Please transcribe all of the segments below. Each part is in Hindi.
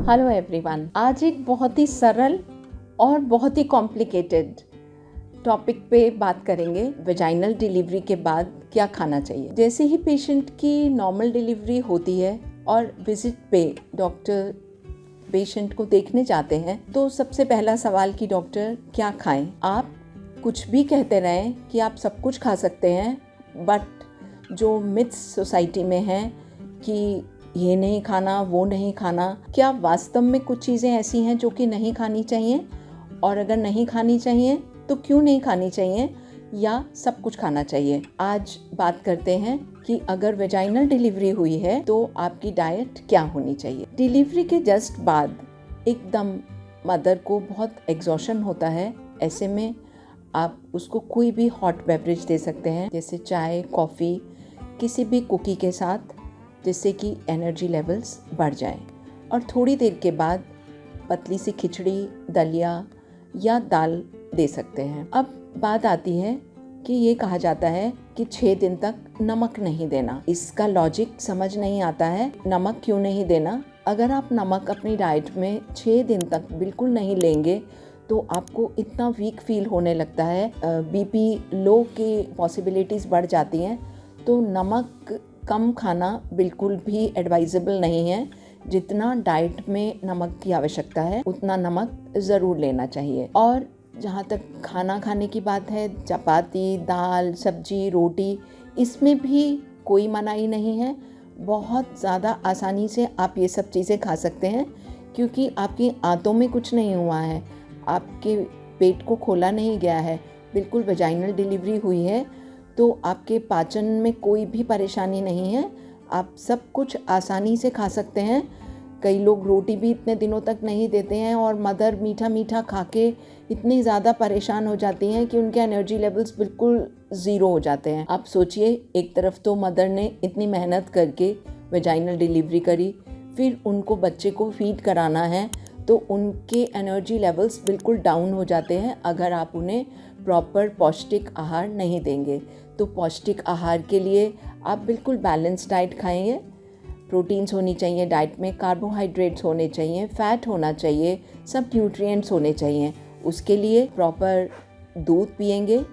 Hello everyone. आज एक बहुत ही सरल और बहुत ही कॉम्प्लिकेटेड टॉपिक पे बात करेंगे। वेजाइनल डिलीवरी के बाद क्या खाना चाहिए। जैसे ही पेशेंट की नॉर्मल डिलीवरी होती है और विजिट पे डॉक्टर पेशेंट को देखने जाते हैं तो सबसे पहला सवाल कि डॉक्टर क्या खाएं। आप कुछ भी कहते रहें कि आप सब कुछ खा सकते हैं, बट जो मिथ्स सोसाइटी में है कि ये नहीं खाना वो नहीं खाना, क्या वास्तव में कुछ चीज़ें ऐसी हैं जो कि नहीं खानी चाहिए, और अगर नहीं खानी चाहिए तो क्यों नहीं खानी चाहिए, या सब कुछ खाना चाहिए। आज बात करते हैं कि अगर वेजाइनल डिलीवरी हुई है तो आपकी डाइट क्या होनी चाहिए। डिलीवरी के जस्ट बाद एकदम मदर को बहुत एग्जॉशन होता है। ऐसे में आप उसको कोई भी हॉट बेवरेज दे सकते हैं, जैसे चाय, कॉफ़ी, किसी भी कुकी के साथ, जिससे कि एनर्जी लेवल्स बढ़ जाएं। और थोड़ी देर के बाद पतली सी खिचड़ी, दलिया या दाल दे सकते हैं। अब बात आती है कि ये कहा जाता है कि 6 दिन तक नमक नहीं देना। इसका लॉजिक समझ नहीं आता है, नमक क्यों नहीं देना। अगर आप नमक अपनी डाइट में 6 दिन तक बिल्कुल नहीं लेंगे तो आपको इतना वीक फील होने लगता है, बीपी लो की पॉसिबिलिटीज़ बढ़ जाती हैं। तो नमक कम खाना बिल्कुल भी एडवाइजेबल नहीं है। जितना डाइट में नमक की आवश्यकता है उतना नमक ज़रूर लेना चाहिए। और जहाँ तक खाना खाने की बात है, चपाती, दाल, सब्जी, रोटी, इसमें भी कोई मनाही नहीं है। बहुत ज़्यादा आसानी से आप ये सब चीज़ें खा सकते हैं, क्योंकि आपकी आंतों में कुछ नहीं हुआ है, आपके पेट को खोला नहीं गया है, बिल्कुल वेजाइनल डिलीवरी हुई है, तो आपके पाचन में कोई भी परेशानी नहीं है। आप सब कुछ आसानी से खा सकते हैं। कई लोग रोटी भी इतने दिनों तक नहीं देते हैं और मदर मीठा मीठा खा के इतनी ज़्यादा परेशान हो जाती हैं कि उनके एनर्जी लेवल्स बिल्कुल ज़ीरो हो जाते हैं। आप सोचिए, एक तरफ तो मदर ने इतनी मेहनत करके वेजाइनल डिलीवरी करी, फिर उनको बच्चे को फीड कराना है, तो उनके एनर्जी लेवल्स बिल्कुल डाउन हो जाते हैं अगर आप उन्हें प्रॉपर पौष्टिक आहार नहीं देंगे। तो पौष्टिक आहार के लिए आप बिल्कुल बैलेंस डाइट खाएंगे। प्रोटीन्स होनी चाहिए डाइट में, कार्बोहाइड्रेट्स होने चाहिए, फैट होना चाहिए, सब न्यूट्रिएंट्स होने चाहिए। उसके लिए प्रॉपर दूध पिएंगे,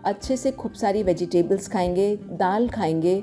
अच्छे से खूब सारी वेजिटेबल्स खाएंगे, दाल खाएंगे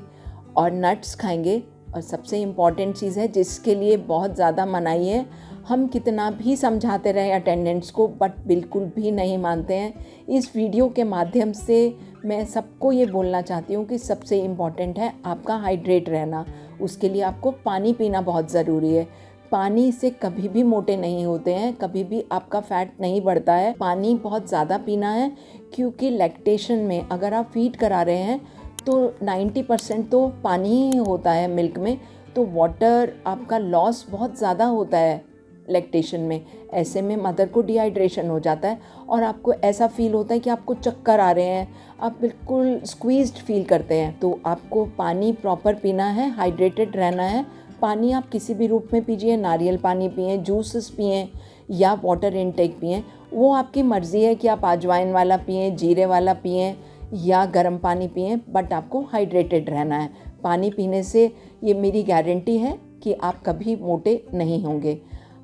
और नट्स खाएंगे। और सबसे इम्पॉर्टेंट चीज़ है जिसके लिए बहुत ज़्यादा मनाही है, हम कितना भी समझाते रहे अटेंडेंट्स को, बट बिल्कुल भी नहीं मानते हैं। इस वीडियो के माध्यम से मैं सबको ये बोलना चाहती हूँ कि सबसे इम्पॉर्टेंट है आपका हाइड्रेट रहना। उसके लिए आपको पानी पीना बहुत ज़रूरी है। पानी से कभी भी मोटे नहीं होते हैं, कभी भी आपका फैट नहीं बढ़ता है। पानी बहुत ज़्यादा पीना है, क्योंकि लैक्टेशन में अगर आप फीड करा रहे हैं तो 90% तो पानी ही होता है मिल्क में, तो वाटर आपका लॉस बहुत ज़्यादा होता है लैक्टेशन में। ऐसे में मदर को डिहाइड्रेशन हो जाता है और आपको ऐसा फील होता है कि आपको चक्कर आ रहे हैं, आप बिल्कुल स्क्वीज्ड फील करते हैं। तो आपको पानी प्रॉपर पीना है, हाइड्रेटेड रहना है। पानी आप किसी भी रूप में पीजिए, नारियल पानी पिएँ, जूसेस पिएँ या वाटर इनटेक पिएँ, वो आपकी मर्ज़ी है कि आप अजवाइन वाला पिएँ, जीरे वाला पिएँ या गर्म पानी पिएँ, बट आपको हाइड्रेटेड रहना है। पानी पीने से ये मेरी गारंटी है कि आप कभी मोटे नहीं होंगे।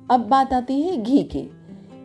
अब बात आती है घी की।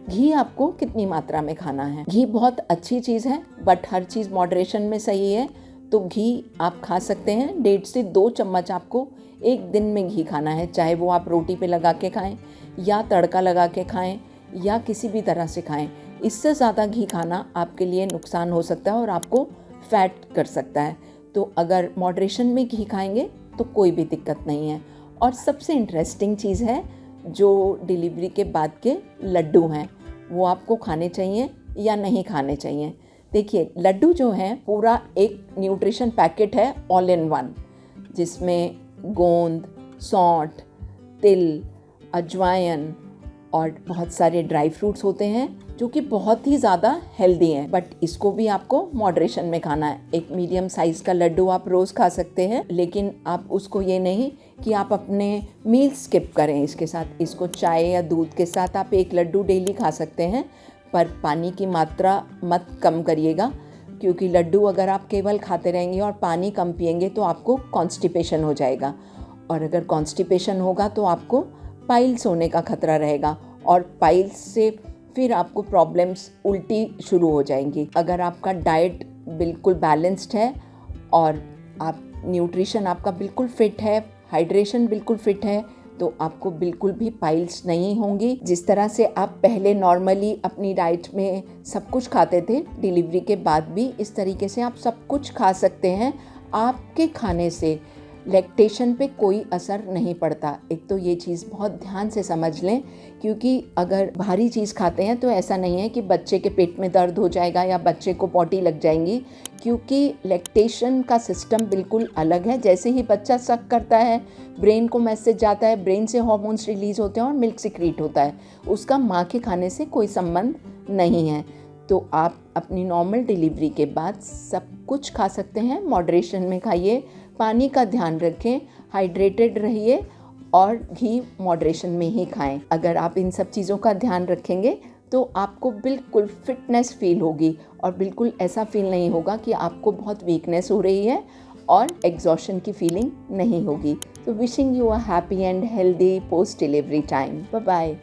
घी आपको कितनी मात्रा में खाना है। घी बहुत अच्छी चीज़ है, बट हर चीज़ मॉडरेशन में सही है। तो घी आप खा सकते हैं, 1.5 से 2 चम्मच आपको एक दिन में घी खाना है, चाहे वो आप रोटी पे लगा के खाएं या तड़का लगा के खाएं या किसी भी तरह से खाएं। इससे ज़्यादा घी खाना आपके लिए नुकसान हो सकता है और आपको फैट कर सकता है। तो अगर मॉडरेशन में घी खाएंगे तो कोई भी दिक्कत नहीं है। और सबसे इंटरेस्टिंग चीज़ है जो डिलीवरी के बाद के लड्डू हैं, वो आपको खाने चाहिए या नहीं खाने चाहिए। देखिए, लड्डू जो हैं पूरा एक न्यूट्रिशन पैकेट है, ऑल इन वन, जिसमें गोंद, सौंठ, तिल, अजवाइन और बहुत सारे ड्राई फ्रूट्स होते हैं जो कि बहुत ही ज़्यादा हेल्दी हैं। बट इसको भी आपको मॉडरेशन में खाना है। एक मीडियम साइज़ का लड्डू आप रोज़ खा सकते हैं, लेकिन आप उसको ये नहीं कि आप अपने मील स्किप करें इसके साथ। इसको चाय या दूध के साथ आप एक लड्डू डेली खा सकते हैं, पर पानी की मात्रा मत कम करिएगा, क्योंकि लड्डू अगर आप केवल खाते रहेंगे और पानी कम पिएंगे तो आपको कॉन्स्टिपेशन हो जाएगा, और अगर कॉन्स्टिपेशन होगा तो आपको पाइल्स होने का खतरा रहेगा और पाइल्स से फिर आपको प्रॉब्लम्स उल्टी शुरू हो जाएंगी। अगर आपका डाइट बिल्कुल बैलेंस्ड है और आप न्यूट्रिशन आपका बिल्कुल फिट है, हाइड्रेशन बिल्कुल फिट है, तो आपको बिल्कुल भी पाइल्स नहीं होंगी। जिस तरह से आप पहले नॉर्मली अपनी डाइट में सब कुछ खाते थे, डिलीवरी के बाद भी इस तरीके से आप सब कुछ खा सकते हैं। आपके खाने से लैक्टेशन पे कोई असर नहीं पड़ता। एक तो ये चीज़ बहुत ध्यान से समझ लें, क्योंकि अगर भारी चीज़ खाते हैं तो ऐसा नहीं है कि बच्चे के पेट में दर्द हो जाएगा या बच्चे को पॉटी लग जाएंगी, क्योंकि लैक्टेशन का सिस्टम बिल्कुल अलग है। जैसे ही बच्चा सक करता है, ब्रेन को मैसेज जाता है, ब्रेन से हार्मोन्स रिलीज होते हैं और मिल्क सिक्रीट होता है। उसका माँ के खाने से कोई संबंध नहीं है। तो आप अपनी नॉर्मल डिलीवरी के बाद सब कुछ खा सकते हैं। मॉडरेशन में खाइए, पानी का ध्यान रखें, हाइड्रेटेड रहिए और घी मॉडरेशन में ही खाएं। अगर आप इन सब चीज़ों का ध्यान रखेंगे तो आपको बिल्कुल फिटनेस फील होगी और बिल्कुल ऐसा फील नहीं होगा कि आपको बहुत वीकनेस हो रही है और एग्जॉशन की फीलिंग नहीं होगी। तो wishing you a happy and healthy post delivery time. Bye bye.